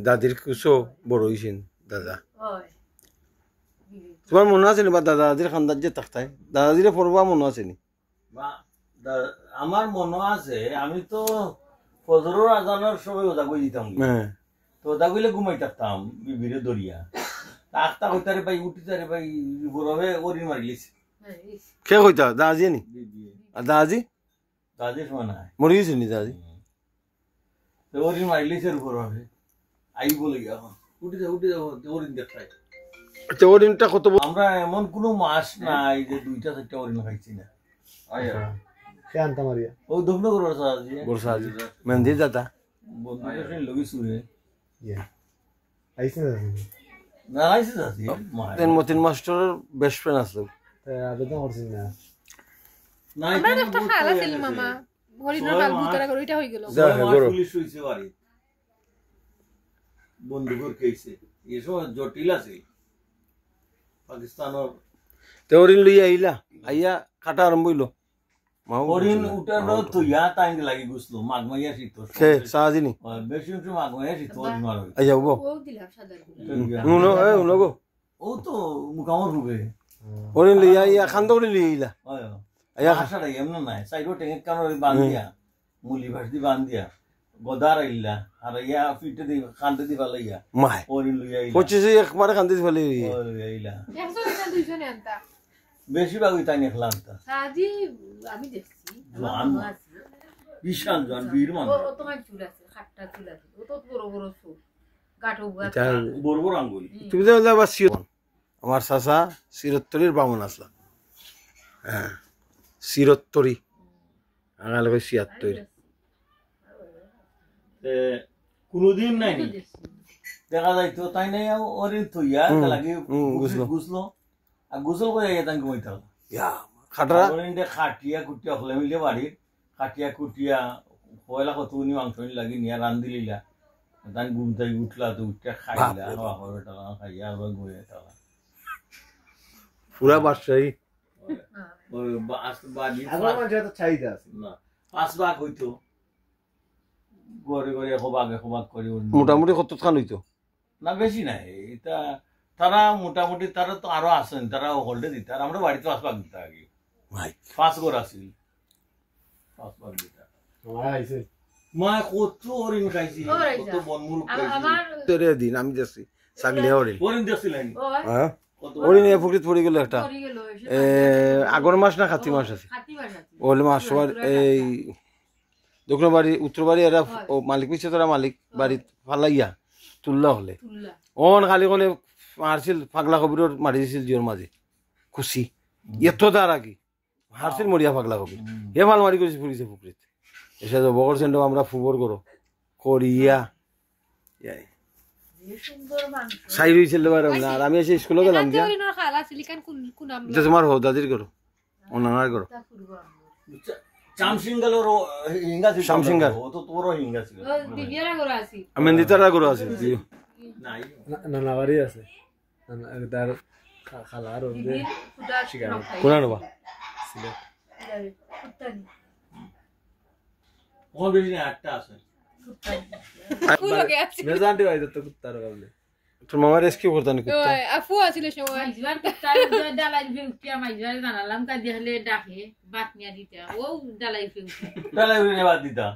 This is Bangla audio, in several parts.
দাদির কুসো বড় হয়েছেন দাদা তোমার মনে আছে নি বা দাদা দাদির খান্দার যে থাকতাই দাদাদিরে পড়বা মনে আছে নি? আমার মনে আছে আমি তো ফজরের আজানের সময় ওদা কই দিতাম তো ওদা কইলে ঘুমাই থাকতাম বিবিরে দরিয়া আখতা কইতারে ভাই উঠিতারে ভাই বড়বে ওরি মারিলিস কে কইতা দাদি নি? আর দাদি দাদি শোনা মরে গেছে নি দাদি? তো ওরি মারিলিসের উপর হবে আই বলে গিয়া উঠে যাও ওরিন দেখাই। আচ্ছা ওরিনটা কত? আমরা এমন কোনো মাস নাই যে 2-4টা ওরিন খাইছি না। শান্ত মারিয়া ও দক্ষিণ করে সাজি বর্ষাজি মন্দির দাদা বন্ধুদের সঙ্গে লগি সুরে ইয়া আইছে না আইছে সাজি তেন মতিন মাস্টার বেস্ট ফ্রেন্ড আছে তা আবেদন করছিস না না আমরা একটা খালা ছিল মামা হরিণর বাল ভূতরা করে এটা হই গেল পুলিশ হইছে বাড়ি বন্দুকর কেইছে এসো জটিল আছে পাকিস্তানের তে ওরিন লইয়া আইলা আইয়া কাটা আরম্ভ হইলো হরিণ উঠানো তুইয়া টাইম লাগি গুছলো মাগমাইয়া শীত কে সাজি নি বেশি মাগমাইয়া শীত হরিণ মারো আইয়া গো ও দিলাম সাদা উনো এ উনো গো ও তো মুকামর রুবে ওরিন লইয়া আইয়া খান্দ করে লইয়া আইলা আইয়া আশা রাই এমন নাই সাইডো টেঙ্গে কানো বান্ধিয়া মুলি ভাসদি বান্ধিয়া গদার আইলা আর ইয়া ফিটে দি খান্তে দি ভালাইয়া মাই হরিণ লইয়া আইলা 25 একবারে খান্দি ফেলে আইলা 100 না 200 নে আনতা বেশিরভাগ ওই তাই নেখলাম তা সাজি আমি দেখছি আমার আছে বিশাল জন বীর মান ও তোমার চুল আছে খাট্টা চুল আছে ও তো বড় বড় চুল গাটো বড় বড় আঙ্গুল তুমি তো যাবা সিরত আমার চাচা সিরত্তরির বামন আসলা হ্যাঁ সিরত্তরি আগাল কই 76 কোনদিন নাই দেখা যাইতো তাই নাই ওরিন তুইয়া লাগে গুছলো আর গুছল করে তাই ঘুমাইতে হলো ইয়া খাটরা ওরিনটা খাটিয়া কুটিয়া হলে মিলে বাড়ির খাটিয়া কুটিয়া পয়লা কত উনি মাংস লাগি নিয়া রান্ধি লিলা তাই ঘুমতাই উঠলা তো উঠটা খাইলা হওয়া খাইয়া আবার ঘুরে টালা পুরা বাদশাহী আগর মানুষ তো চাহিদা আছে না 5 ভাগ হইতো গড়ে গড়ে খোবাগ করে মোটামুটি কত খান হইতো না বেশি নাই এটা তারা মোটামুটি তারা তো আরো আসেন তারা হোল্ডে দিত আর আমরা বাড়িতে 5 ভাগ দিত আগে ভাই 5 ঘর আসিল 5 ভাগ দিত আমার আইছে মা কত হরিণ খাইছি কত বনমুল খাইছি আমার তেরে দিন আমি যাচ্ছি সাগলি হরিণ হরিণ দেখছিলেন হ্যাঁ হরিণ এ পুকুরে পড়ে গেল একটা পড়ে গেল আগর মাস না কাতি মাস আছে খাতি মাছ আছে ওলে মাস সবার এই দক্ষিণ বাড়ি উত্তর বাড়ি এরা মালিক পিছিয়ে তারা মালিক বাড়ি ফালাইয়া তুললা হলে তুললা অন খালি কলে মারছিল পাগলা কবির মারি দিছিল জিওর মাঝে খুশি এত তার আগে হারছিল মরিয়া পাগলা কবির হে মাল মারি করেছে ফুরিছে পুকুরিতে এসে তো বগর সেন্ড আমরা ফুবর করো করিয়া সুন্দর মাংস সাই রইছিল না আর আমি এসে স্কুলে গেলাম যে হরিণর খালা সিলিকান কোন নাম তোমার হো দাদির করো অনার করো তা করব চামসিঙ্গালের হিঙ্গা ছিল শামসিঙ্গার ও তো তোর হিঙ্গা ছিল ও দিবিয়ারা করে আছি আমি দিতারা করো আছে নাই না না বাড়ি আছে তার খালা আর ওদের দিবির ফুটা শিকার কোনা নবা সিলেট ফুটানি ও বেশি না 8টা আছে ফুটানি লগে আছে মেজান্টি বাইতে তো কুত্তার কাবলে তোর মামা রেস্কিউ করতে নি কুত্তা ওই আফু আছিল সময় মাইজবার কুত্তা ডালাই ফেউটিয়া মাইজবার জানালাম কা দিহলে ডাকে বাতনিয়া দিতা ও ডালাই ফেউটি তাহলে উনি বাদ দিতা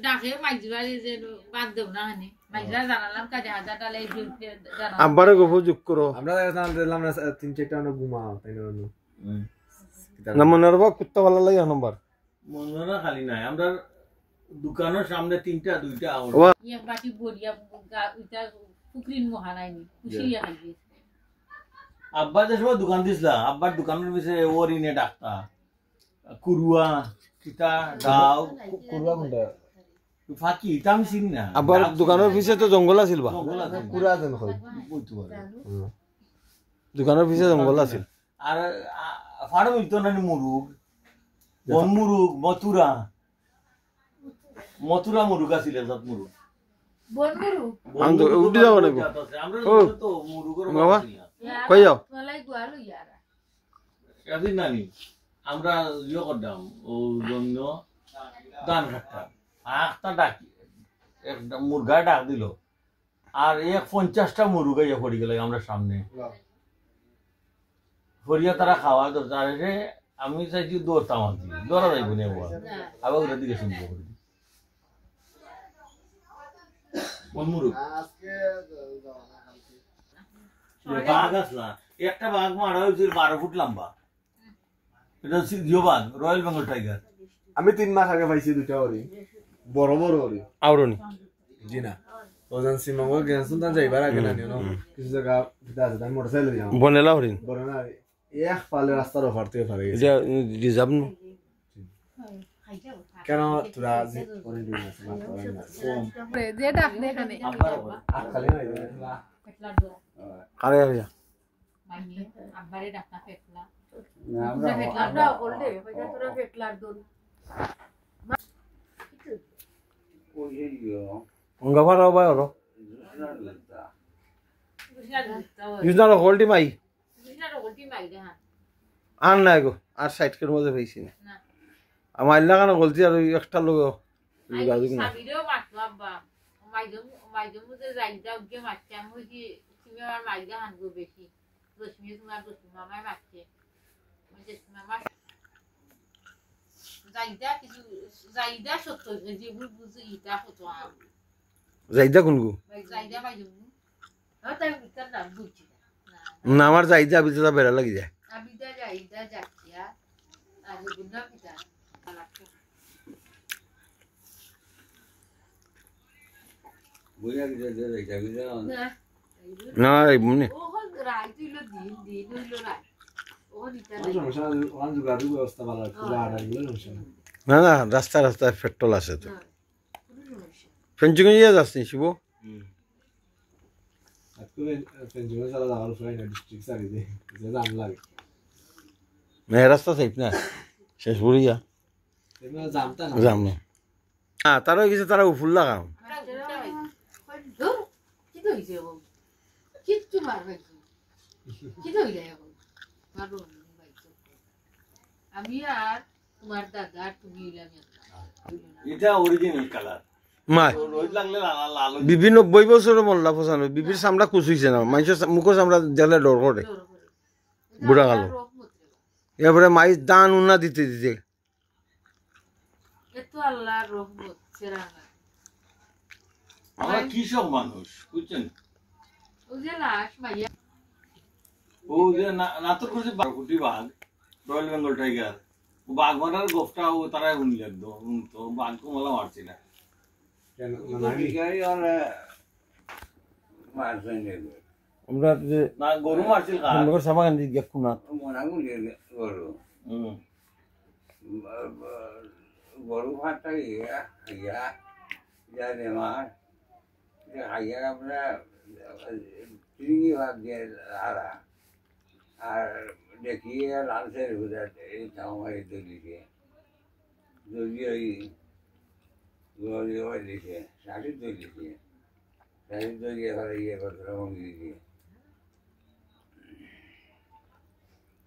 ডাকে মাইজবার যে বাদ দেব না হানি মাইজবার জানালাম কা হাজার ডালাই ফেউটি জানা আব্বারে গো যোগ করো আমরা দিলাম না 3-4টা না ঘুমাও তাই না না মনে রাখবা কুত্তা ভালো লাগে নম্বর মনে না খালি নাই আমরা দোকানের সামনে 3টা 2টা আউট ইয়া বাটি বড়িয়া উইটা পুকরিন মহানাইনি কুশিয়া খাইছে আব্বা যে সময় দোকান দিছিলা আব্বার দোকানের পিছে ওরিনে ডাক্তার কুরুয়া কিতা দাও কুরবা কোনটা ফাঁকি এটা আমি চিনি না আবার দোকানের পিছে তো জঙ্গল আছিল বা কুরা দেন কই বলতে পারে দোকানের পিছে জঙ্গল আছিল আর ফাড়ো মিলতো না মুরুগ বন মুরুগ মথুরা মুরুগ আছিল জাত মুরুগ বনমুরু আমি তো উঠে যাব না আমরা ও তো মুরুগের বাবা কই যাও তলাই গুয়ালো ইয়ারা এদিন নানি আমরা ইয়ে করতাম ও জন্য দান খাটতাম একটা ডাকি একটা মুরগা ডাক দিল আর 50টা মুরগা ইয়ে পড়ে গেল আমরা সামনে ফরিয়া তারা খাওয়া দরকার রে আমি চাইছি দৌড়তাম আর কি দৌড়া যাইব না আবার ওটার দিকে শুনবো কোন মুরগ বাঘ আসলা একটা বাঘ মারা হয়েছিল 12 ফুট লম্বা এটা হচ্ছে জিও বাঘ রয়্যাল বেঙ্গল টাইগার আমি 3 মাস আগে পাইছি দুটা হরিণ বড় বড় হরিণ আউরনি জি না ওজন সিমঙ্গ গেছুন তা যাইবার আগে না নিও কিছু জায়গা দিতে আছে আমি মোটরসাইকেল যাও বনেলা হরিণ বড় না এক পালে রাস্তার ওপার থেকে পারে গেছে এটা রিজার্ভ নো কেন তোরা যে হরিণ দিন আছে যে ডাক দে এখানে আর খালি না পেটলার দোয়া কারে আইয়া মাইনি আব্বারে ডাকনা পেটলা আমরা আমরা বললে কইটা তোরা পেটলার দোল অঙ্গা ফারা বাই হলো ইউজনার হোল্ডি মাই আর নাই গো আর সাইডকের মধ্যে পেয়েছি না না আমার আল্লাহ কেন বলছি আর একটা লোক যোগাযোগ না সাবিরেও মারতো আব্বা মাইজম মুজে যাইদা উগে মারছে আমি হইছি তুমি আমার মাইজা হানগো বেশি রশ্মি তোমার রশ্মি মামাই মারছে মানে মামা যাইদা কিছু যাইদা সত্য যেগুলো বুঝি ইটা হতো যাইদা কোনগু যাইদা মাইজম তাই উত্তর না বুঝছি না আমার যাইদা বিজা বেড়া লাগি যায় আমি দা যাইদা যাচ্ছিয়া আর গুন্ডা পিতা আলাকে বুঝা গেছে যে এটা বুঝা না না এমনি ও হল রাই তুইলো দিন হইলো রাই ও নিতা সমস্যা ওয়ান যোগাযোগ ব্যবস্থা ভালো আছে আর এগুলো সমস্যা না না রাস্তায় পেট্রোল আছে তো ফেঞ্চিং ইয়ে যাচ্ছে শিব আজকে পেনজিও সারা যাওয়ার ফ্লাইট ডিস্ট্রিক্ট সারি দে যে দাম লাগে না রাস্তা সাইড না শেষ বুড়িয়া এমন জামতা না যাম না হ্যাঁ তারা গেছে তারা উফুল লাগাম কি তো হইছে ও কিচ্ছু মার ভাইছি কি তো হইছে এখন মারো ভাইছো আমি আর তোমার দাদা আর তুমি হইলাম এটা অরিজিনাল কালার মাই রোজ লাগলে লাল লাল বিবি 90 বছরের মল্লা ফসানো বিবির চামড়া কুচুইছে না মানুষের মুখের চামড়া দিলে ডর করে বুড়া গেল এবারে মাই দান উন্না দিতে দিতে এত আল্লাহর রহমত সেরানা আমরা কৃষক মানুষ বুঝছেন ও যে লাশ মাইয়া ও যে নাতর করছে 12 ফুটি বাঘ রয়্যাল বেঙ্গল টাইগার বাঘ মারার গোফটা ও তারাই উনি একদম তো বাঘ কমলা মারছি না কেন মানে আমরা যে না গরু মারছিল কার লোকের সামা গান্ধী গিয়ে কুনা হুম গরু ভাতটা খাইয়া জানে মার খাইয়া আমরা চিংড়ি ভাত দিয়ে আড়া আর দেখিয়ে লালসের ভিতরে এই চাউমারি দলিকে দলিয়ে ওই গরিয়ে দিছে শাড়ি দলিছে শাড়ি দলিয়ে ঘরে ইয়ে করতে ভঙ্গি দিয়ে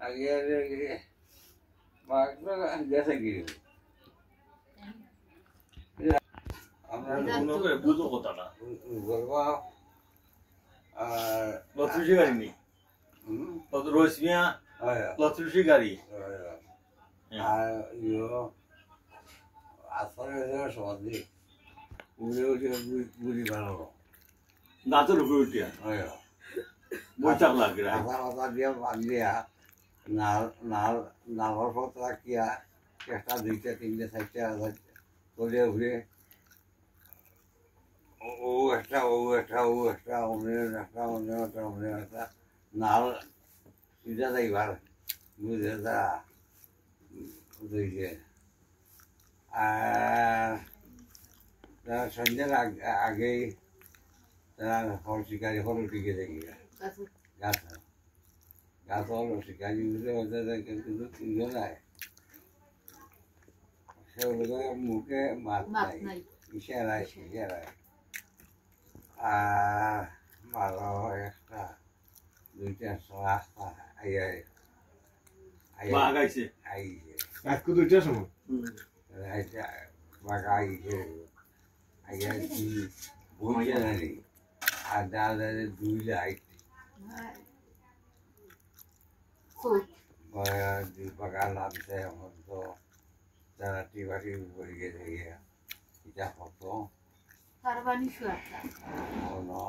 আগে গেছে গিয়ে আমরা মনে করে বুঝো কথাটা বলবো আর লত্রিশি গাড়ি নেই রশ্মিয়া লত্রিশি গাড়ি আর আসলে সমাধি বুঝি ভালো দাঁতের উপরে উঠিয়া বৈশাখ লাগে মাথা মাথা দিয়ে বাদ দিয়া নালর পথ রাখিয়া একটা দুইটা তিনটে চারটা করে ঘুরে ও একটা অন্য একটা নাল সিধা যাইবার বুঝে তারা আর তারা সন্ধ্যার আগেই তারা ফল শিকারি ফল উঠিকে দেখি গাছ গাছ হল শিকারি কিন্তু তুলে নাই সেগুলো মুখে মাত নাই ইশারায় আর ভালো একটা দুইটা রাস্তা বাঘ আইছে আইছে আজকে দুইটার সময় বাঘা আইছে আইয়া কি বইছে জানি আর দাদা দুই লাইট দুই বাঘা নামছে এখন তো যারা টিবাটি পড়ে গেছে গিয়া এটা হতো কারবানি শুয়াতা কোনো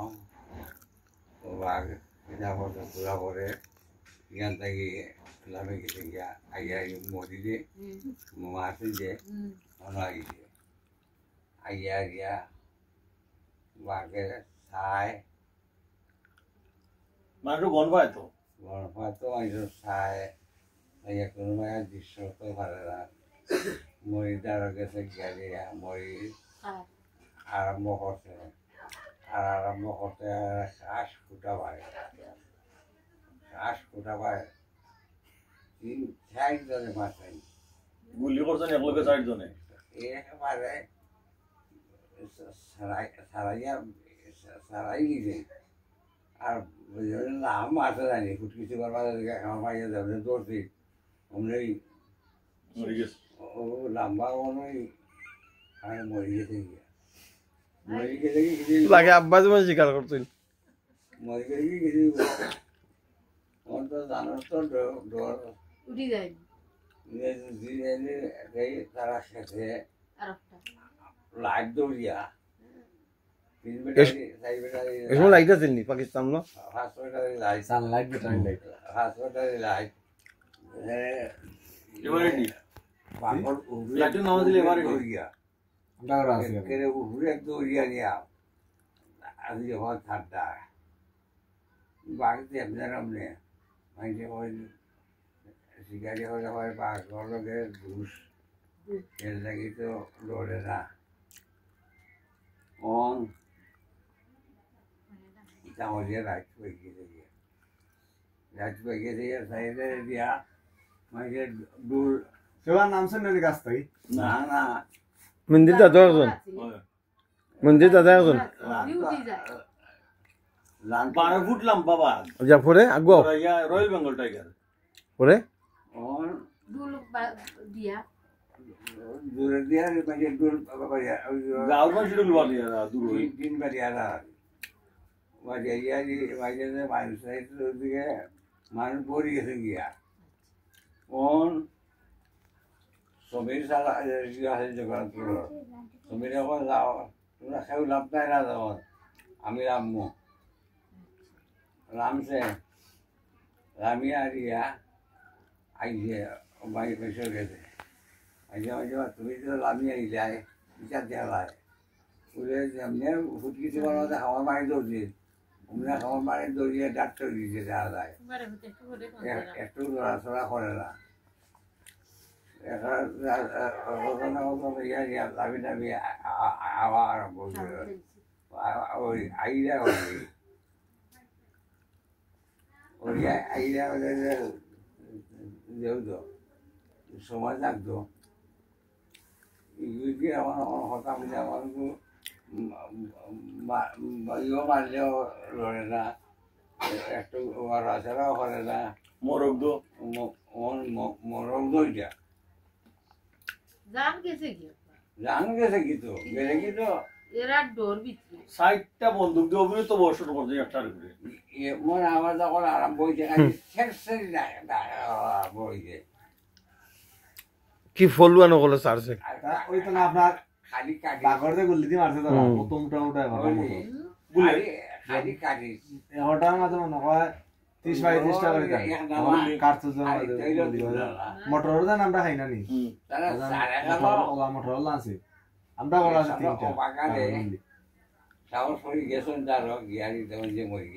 তো বাঘ এটা হতো পুরা করে এখান থেকে লাভে গেছে গিয়া আইয়া মরিলে মাসে যে মনে আইছে আইয়া গিয়া বাঘে ছাই মানুষ গন পায় তো গণপা তো একজন ছাই আইয়া কোনো মায়ের দৃশ্য তো পারে না মরি দ্বারা গেছে গিয়া দিয়া মরি আরম্ভ করছে আর আরম্ভ করতে শ্বাস ফুটা পায় শ্বাস ফুটা পায় 3-4 জনে মাথায় গুলি করছেন একলগে 4 জনে একেবারে সারাই দিছে আর নাম আছে জানি ফুটকিছি করবার খাওয়া পাইয়া যাবে দৌড়ছি অমনি মরে গেছে ও লম্বা অমনি আর মরে গেছে গিয়া মরে গেলে কি লাগে আব্বা যেমন স্বীকার করতেন মরে গেলে কি কিছু ওর তো জানার তো ডর উঠি যায় তারা খেতে আর একটা লাইট দৌড়িয়া এই সময় লাইট আছে নি পাকিস্তান না লাইট সানলাইট বেটারি লাইট হাসপাতালে লাইট এবারে নি বাঘর লাইটের নাম দিলে এবারে নি দৌড়িয়া আমরা করা আছে কেড়ে উপরে দৌড়িয়া নিয়া আমি যখন ঠান্ডা বাঘ দেবনার আমনে মাইকে হয় শিকারি হলে হয় বাঘর লগে ঘুষ এর লাগি তো লড়ে না অন তাহলে রাত হয়ে গেছে রাত হয়ে গেছে সাইডে দিয়া মাইকে দূর সেবার নাম শুনে নি কাছ থেকে না না মন্দির দাদা একজন মন্দির দাদা একজন উঠি যায় 12 ফুট লম্বা বাঘ যা পরে আগুয়া রয়্যাল বেঙ্গল টাইগার পরে অন দুল দিয়া দূরে দিয়া মাইকে দূর গাঁৱৰ মানুহ ডুল বালি দূৰ হৈ তিন বাড়িয়ারা বাড়িয়া মাইকে মানুষ দিকে মানুষ পড়ে গেছে গিয়া অন সমীর সারা আছে জোগাড় করলো সমীর এখন যাও তোমরা খেউ লাভ নাই না যাও আমি রামমু রামছে রামিয়া রিয়া আইছে মাই পেছর গেছে আইসে মাঝে তুমি তো লামিয়া নিলে বিচার দেওয়া হয় বলে যেমনি ফুটকিছি বানাতে খাওয়ার মারি দৌড়ছি অমনি খাওয়ার মারি দৌড়িয়ে ডাক্তার দিয়েছে দেওয়া যায় একটু লড়াচড়া করে না লাভি টাভি আবার আরম্ভ ওই আইরা ওই আইরা যেহেতু সময় লাগতো ইয়ে আমার হতাম যে আমার ইয়ে মারলেও লড়ে না একটু লড়াচড়াও করে না মরক দো মরম দইটা জান গেছে কি জান গেছে কিন্তু গেলে কিন্তু এরা ডোর ভিতরে 60টা বন্দুক দিয়ে অভিনয় তো বর্ষণ করছে একটার করে মনে আমার যখন আরম্ভ হয়েছে শেষ আরম্ভ হয়েছে কি ফলুয়া নকলে সারছে ওই তো না আপনার খালি কাটি বাঘর যে গুলি দিয়ে মারছে তারা প্রথম মোটা খালি কাটি এগারোটার মাঝে মনে হয় 30-35টা করে যায় কার্তুজ মোটর দেন আমরা খাই না নি ওলা মোটর আছে আমরা ওলা আছে 3টা সাহস করে গেছেন তার গিয়ারি তখন যে মরে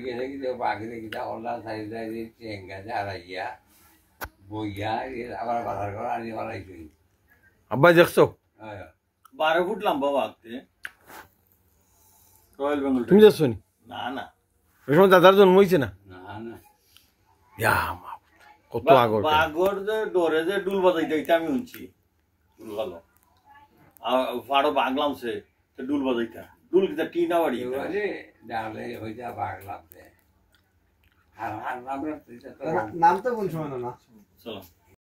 গেছে কিন্তু বাঘে কিনা ওলা সাইড চেঙ্গা হারাইয়া বইয়া আবার বাজার করে আনি বানাইছি আব্বা দেখছো 12 ফুট লম্বা বাঘতে রয়্যাল বেঙ্গল তুমি দেখছো নি না না ওই সময় দাদার জন্ম হয়েছে না না না ইয়া মা, কত আগর বাঘর যে ডরে যে ডুল বাজাইতে এটা আমি শুনছি ডুল ভালো আর ফাড়ো বাঘ লামছে ডুল বাজাইতা ডুল কিটা টিনা বাড়ি ডালে হইতা বাঘ লাগবে আর আমরা নাম তো কোন সময় না চলো